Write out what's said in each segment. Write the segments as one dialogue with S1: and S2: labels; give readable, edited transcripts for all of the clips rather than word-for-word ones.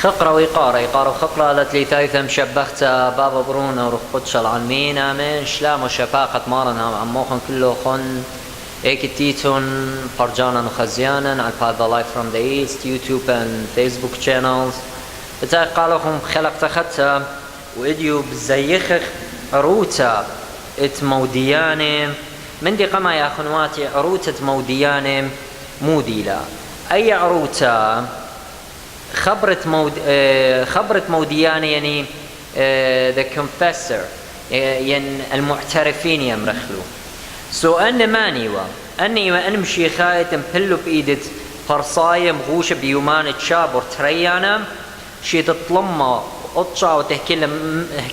S1: خقرة ويقارة وخقرة قالت لي ثايثم شبخت بابا برونا وروح قدش العلمين آمين شلام وشفاقة مارنا عموخن كله خن ايك تيتون فرجانا وخزيانا على هذا لايف فروم ذا ايست يوتيوب and فيسبوك channels بتاعي قالهم خلق تختها وإديو بزيخخ عروتا ات مودياني من دي قما يا خنواتي عروتة مودياني موديلا أي عروتا خبرت مودياني يعني the confessor يعني المعترفين يمرخلو سو أن مانيوا أني أن مشيخاية تمحلو بإيدة فرصاية مغوشة بيومان تشابر تريانا شي تطلما قطشا وتحكي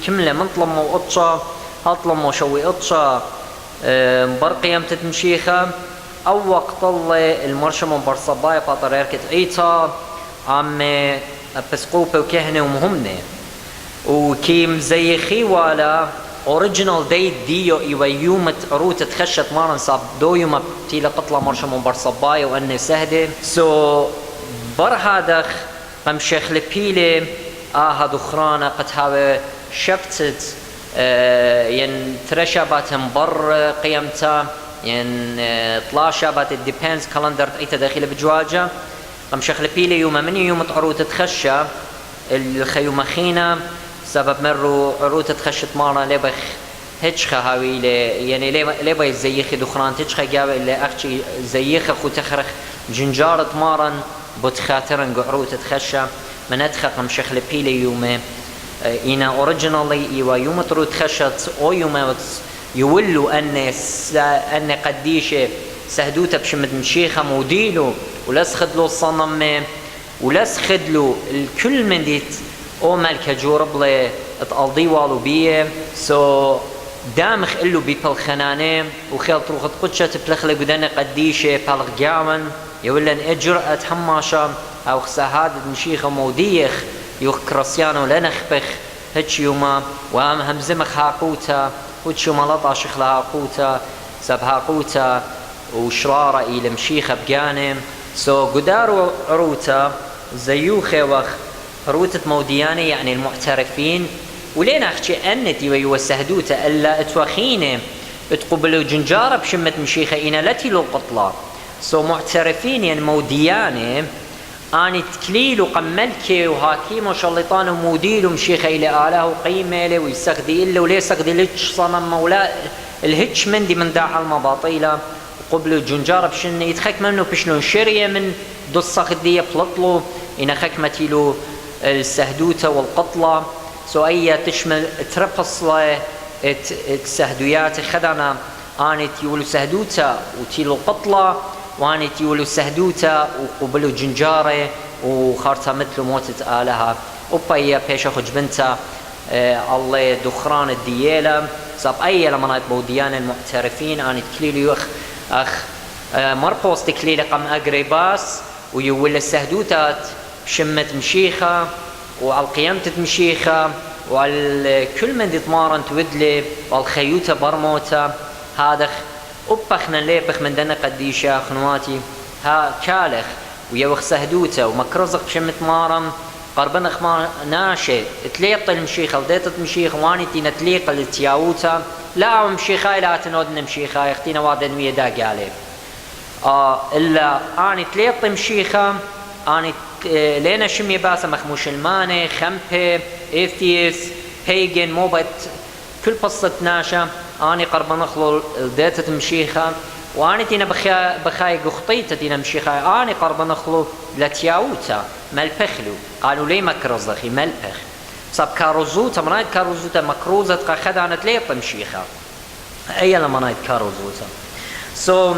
S1: كملة من طلما وقطشا هطلما وشوي قطشا برقيم تتمشيخا أو وقت الله المرشم برصبايا بطريركة عيطا عم بسقوبة وكهنة ومهمنة وكيم زي خيوالا اوريجينال ديت ديو ايوا يوم عروت تخشت مارن صاب دو يوم بتيلا قطلة مرشم برصبايا وأني سهدة سو برهادخ قم شيخ لبيلي هادو خرانا قد هاوي شفتت ين ترشبات بر قيمتا ين طلاشبات الديبينز كالندر ايتا داخل بجواجة قم شيخ لبيلي يوم من يوم عروت تخشى الخيوم خينا سبب مرو عروت تخشت مارا لبخ هتشخ هاوي يعني لبا يزيخ دخران تشخ جاوي اللي اختي زيخ خو تخرخ جنجارة مارن بتخاطرن عروت تخشى من ادخل قم شيخ لبيلي يوم إنا أوريجينالي إيوا يوم ترو تخشت أو يوم يولوا أن قديشة سهدوتا بشمد مشيخة موديلو ولسخدلو الصنم ولسخدلو الكل من ديت أو مالك جورب لي اتقضي والو بيه سو دامخ إلو بيبالخناني وخيل تروخت قدشة تبلخلي قدان قديشة بالغياون يولن أجر أتحماشا أو خساهاد مشيخة موديخ يوخ كراسيانو لنخبخ هتش يوما وام همزمخ هاقوتا هتش يوما لطاشخ لهاقوتا سب هاقوتا وشرارة إلى مشيخة بجانم سو قدارو عروتا زيوخي وخ عروتة مودياني يعني المعترفين ولين أخشي أنتي ويوسهدوتا ألا اتوخيني اتقبلوا جنجارة بشمة مشيخة إنا لتي لو قطلا سو معترفين يعني مودياني أني تكليل وقملكي وهاكيم وشلطان وموديل ومشيخة إلى آله وقيمة له ويسقدي إلا وليه سقدي لتش صنم مولا الهتش مندي من داع المباطيلة وقبل الجنجارة بشن يتخك منه بشلون شرية من دو الصخدية بلطلو إن خكمتي له السهدوتة والقطلة سو أي تشمل ترفصلة السهدويات خدنا أني تيولو سهدوتة وتيلو قطلة واني تيولو سهدوتا وقبلو جنجارة وخارتا مثل موتة آلها وبايا بيشا خجبنتا الله دخران الديالة صاب أي لمنات بوديان المعترفين اني تكليلو أخ مرقوص تكليل قم أقرباس ويولو السهدوتات شمت مشيخة وعلى قيامة مشيخة وعلى كل من دي طمارن تودلي والخيوتة برموتا هذا أبخنا ليبخ من دنا قديشة خنواتي ها كالخ ويوخ سهدوته ومكرزق بشمت مارم قربنخ ما ناشي تليق المشيخة وديتت مشيخ واني تينا تليق التياوتا لا مشيخاي لا تنودن مشيخاي اختينا وادن ويا داق عليه إلا اني تليق مشيخة اني لينا شمي باسا مخموش الماني خمبي ايثيس هيجن موبت كل قصة ناشا أني قرب نخلو ديتة مشيخة وأني تينا بخاي قخطيتة تينا مشيخة أني قرب نخلو لتياوتا ملبخلو قالوا لي مكرزخي ملبخ صاب كاروزوتا منايد كاروزوتا مكروزة خدانت لي مشيخة أي لمنايد كاروزوتا سو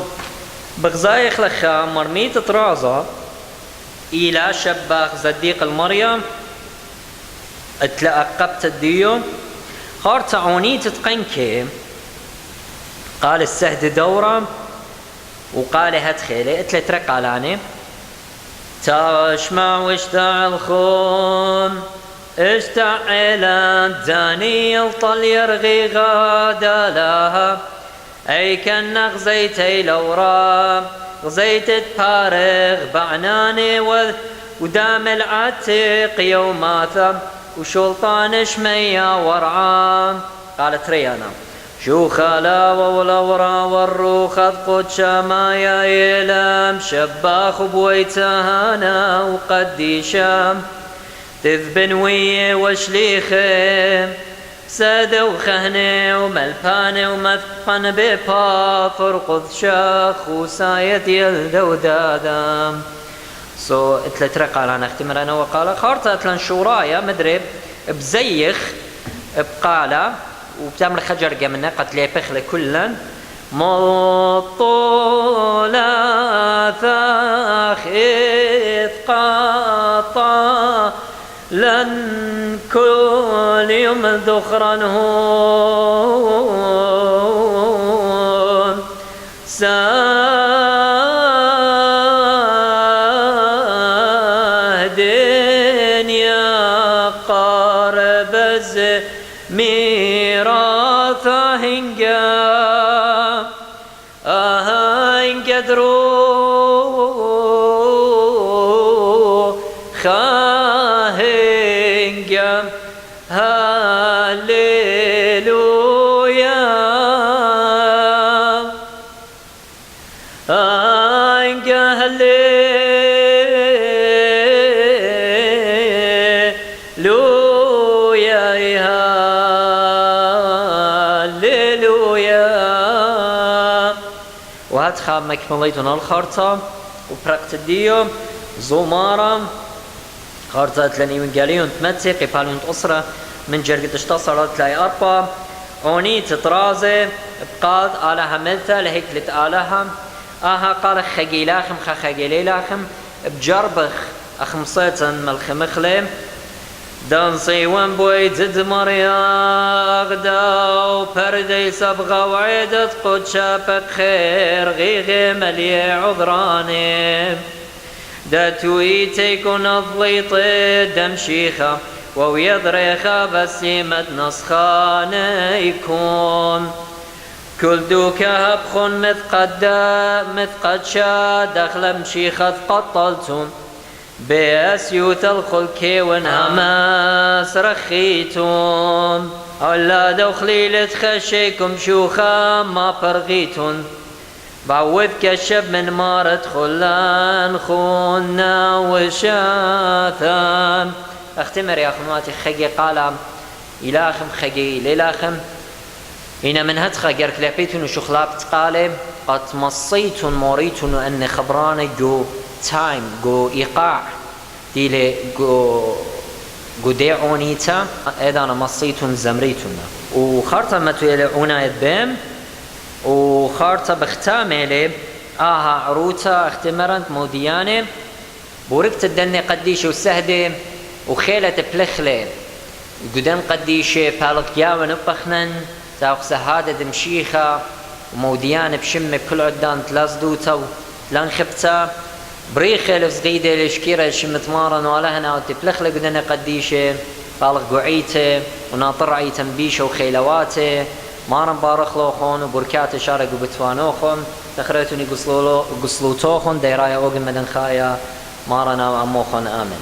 S1: بغزايخ لخا مرميت طرازة إلى شباخ زديق المريم اتلقبت الديو خارت عوني تتقنكي قال السهد دورة وقال هتخيلي اتلت رقالاني تشمع واشتعل خوم اشتعل دانيل طل يرغي غادا لها اي كان غزيتي لورا غزيت تبارغ بعناني ودام العتق يوماثا وشلطان شميا ورعام. قالت ريانا شو خلا والورا والروخ قد شمايا يلام شباخ بويتهانا وقدي شام تذبن ويه وشليخه سادة وخهنة وملفانة ومثقن ببا فرقض شاخ وسايد يلدو دادام. اتلترق على نختمر أنا وقال خارطة اتلن شورايا مدرب بزيخ بقالة وبتعمل خجر جمنا قتلي بخل كلا مطولا ثاخذ قاطا لن كل يوم ذخرا هون ساهدين يا قارب ميراث هنجا هنجدرو خاهنجا هاليلويا هنجا هاليلويا. وهاتخا مكمليتنا الخرطة وبرقت الديو زومارا خارطة لني من قاليون تمتسي قبالون أسرة من جرقة اشتصرت لاي أربا أوني تطرازي بقاد آلها ملتا لهيك لتآلها قال خجيلاخم خجيلاخم بجربخ أخمصيتا ملخمخلي دانسي وان بوي زد مرياغ داو پردي سبغا وعيدت قد شابك خير غيغي ملي عذراني داتوي تيكون الضيط دم شيخة ويضريخة بسيمة نسخان يكون كل دوكا هبخن مثقد شا دخل مشيخة قطلتم بأسيوت الخلك ونهماس رخيتم أولا دخلي لتخشيكم شوخا ما فرغيتم بعوذ كشب من مارت خلان خونا وشاثا. اختمر يا اخواتي خجي قال إلاخم خجي للاخم إن من هتخا جرك لعبيتون وشخلابت قال قد مصيتون موريتون أن خبراني جو تايم جو إيقاع ديلي جو ديعونيتا إذا أنا مصيتون زمريتون وخارطة ما تيلعونا يدبام وخارطة بختامة عروتا اختمرت موديانة بوركت الدني قديش وسهدة وخيلة بلخلة قدام قديشة بالقيا ونبخنن تاوخ سهادة دمشيخة وموديانة بشم بكل عدان تلازدوتا لان خبتا بريخة لفزغيدة لشكيرة شمت مارن ولهنا وتبلخلة قدام قديشة بالق قعيته وناطر عيتم بيشة وخيلواته مارن بارخلوخون وبركات شارق وبتوانوخون تخريتوني قصلوتوخون ديرايا اوغن مدن خايا مارنا واموخون آمن.